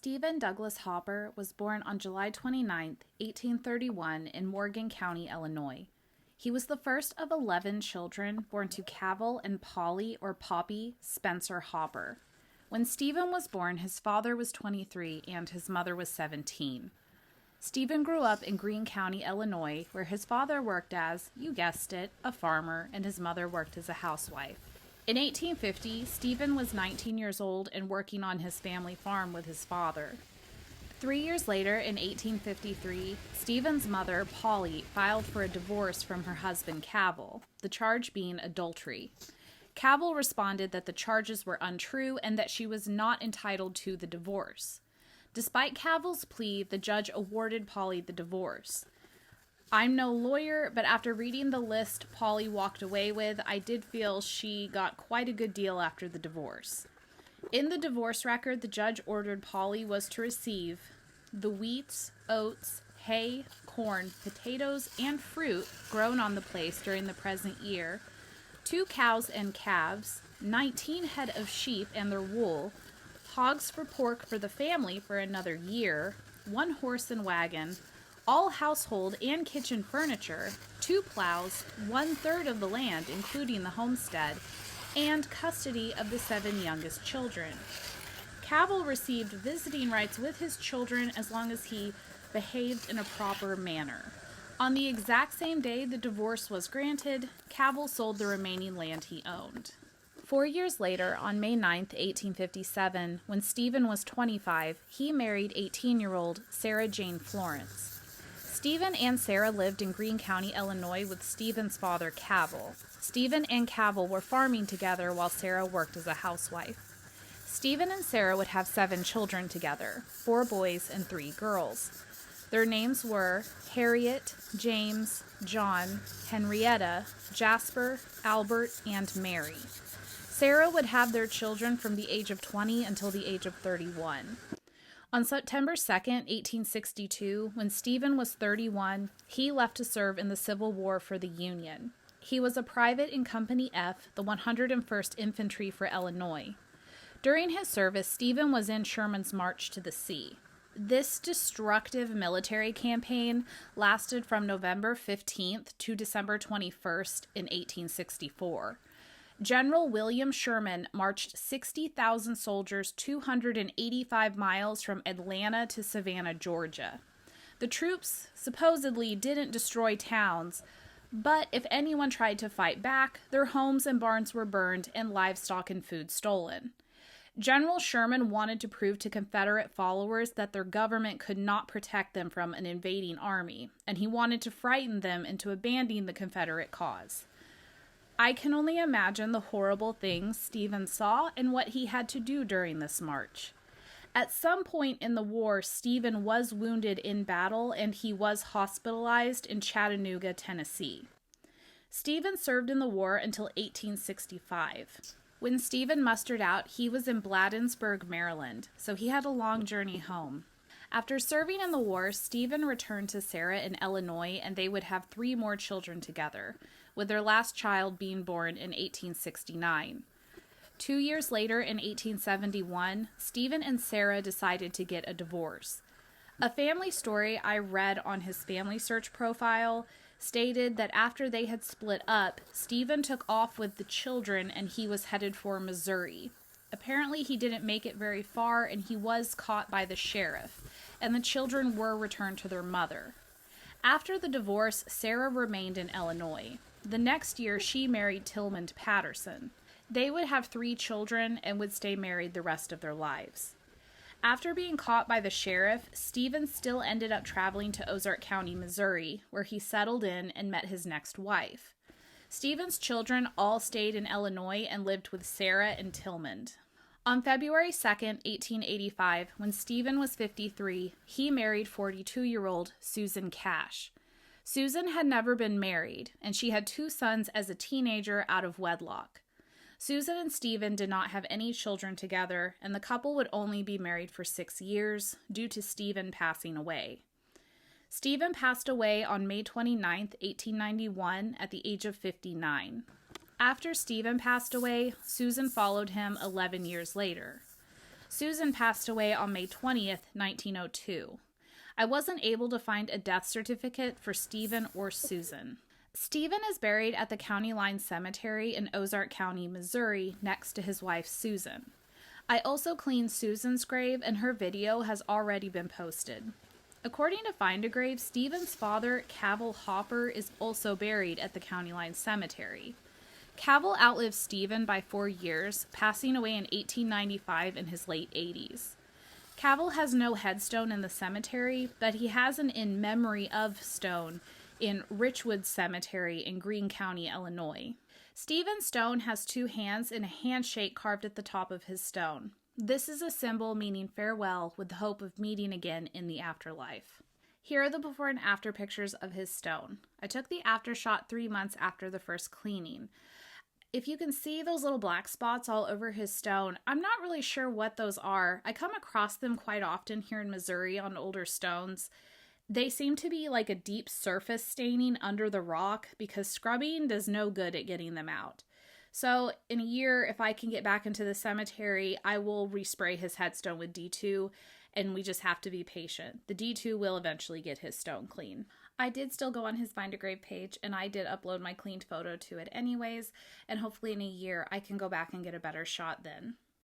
Stephen Douglas Hopper was born on July 29, 1831, in Morgan County, Illinois. He was the first of 11 children born to Cavil and Polly or Poppy Spencer Hopper. When Stephen was born, his father was 23 and his mother was 17. Stephen grew up in Greene County, Illinois, where his father worked as, you guessed it, a farmer, and his mother worked as a housewife. In 1850, Stephen was 19 years old and working on his family farm with his father. 3 years later, in 1853, Stephen's mother, Polly, filed for a divorce from her husband, Cavil, the charge being adultery. Cavil responded that the charges were untrue and that she was not entitled to the divorce. Despite Cavil's plea, the judge awarded Polly the divorce. I'm no lawyer, but after reading the list Polly walked away with, I did feel she got quite a good deal after the divorce. In the divorce record, the judge ordered Polly was to receive the wheats, oats, hay, corn, potatoes, and fruit grown on the place during the present year, 2 cows and calves, 19 head of sheep and their wool, hogs for pork for the family for another year, 1 horse and wagon, all household and kitchen furniture, 2 plows, 1/3 of the land, including the homestead, and custody of the 7 youngest children. Cavil received visiting rights with his children as long as he behaved in a proper manner. On the exact same day the divorce was granted, Cavil sold the remaining land he owned. 4 years later, on May 9, 1857, when Stephen was 25, he married 18-year-old Sarah Jane Florence. Stephen and Sarah lived in Greene County, Illinois with Stephen's father, Cavil. Stephen and Cavil were farming together while Sarah worked as a housewife. Stephen and Sarah would have 7 children together, 4 boys and 3 girls. Their names were Harriet, James, John, Henrietta, Jasper, Albert, and Mary. Sarah would have their children from the age of 20 until the age of 31. On September 2, 1862, when Stephen was 31, he left to serve in the Civil War for the Union. He was a private in Company F, the 101st Infantry for Illinois. During his service, Stephen was in Sherman's March to the Sea. This destructive military campaign lasted from November 15th to December 21st in 1864. General William Sherman marched 60,000 soldiers 285 miles from Atlanta to Savannah, Georgia. The troops supposedly didn't destroy towns, but if anyone tried to fight back, their homes and barns were burned and livestock and food stolen. General Sherman wanted to prove to Confederate followers that their government could not protect them from an invading army, and he wanted to frighten them into abandoning the Confederate cause. I can only imagine the horrible things Stephen saw and what he had to do during this march. At some point in the war, Stephen was wounded in battle and he was hospitalized in Chattanooga, Tennessee. Stephen served in the war until 1865. When Stephen mustered out, he was in Bladensburg, Maryland, so he had a long journey home. After serving in the war, Stephen returned to Sarah in Illinois and they would have 3 more children together, with their last child being born in 1869. 2 years later, in 1871, Stephen and Sarah decided to get a divorce. A family story I read on his Family Search profile stated that after they had split up, Stephen took off with the children and he was headed for Missouri. Apparently he didn't make it very far and he was caught by the sheriff, and the children were returned to their mother. After the divorce, Sarah remained in Illinois. The next year, she married Tillman Patterson. They would have 3 children and would stay married the rest of their lives. After being caught by the sheriff, Stephen still ended up traveling to Ozark County, Missouri, where he settled in and met his next wife. Stephen's children all stayed in Illinois and lived with Sarah and Tillman. On February 2, 1885, when Stephen was 53, he married 42-year-old Susan Cash. Susan had never been married, and she had 2 sons as a teenager out of wedlock. Susan and Stephen did not have any children together, and the couple would only be married for 6 years due to Stephen passing away. Stephen passed away on May 29, 1891, at the age of 59. After Stephen passed away, Susan followed him 11 years later. Susan passed away on May 20th, 1902. I wasn't able to find a death certificate for Stephen or Susan. Stephen is buried at the County Line Cemetery in Ozark County, Missouri, next to his wife, Susan. I also cleaned Susan's grave, and her video has already been posted. According to Find a Grave, Stephen's father, Cavil Hopper, is also buried at the County Line Cemetery. Cavil outlived Stephen by 4 years, passing away in 1895 in his late 80s. Cavil has no headstone in the cemetery, but he has an in memory of stone in Richwood Cemetery in Greene County, Illinois. Stephen's stone has 2 hands and a handshake carved at the top of his stone. This is a symbol meaning farewell with the hope of meeting again in the afterlife. Here are the before and after pictures of his stone. I took the after shot 3 months after the first cleaning. If you can see those little black spots all over his stone, I'm not really sure what those are. I come across them quite often here in Missouri on older stones. They seem to be like a deep surface staining under the rock because scrubbing does no good at getting them out. So in a year, if I can get back into the cemetery, I will respray his headstone with D2, and we just have to be patient. The D2 will eventually get his stone clean. I did still go on his Find a Grave page, and I did upload my cleaned photo to it anyways, and hopefully in a year I can go back and get a better shot then.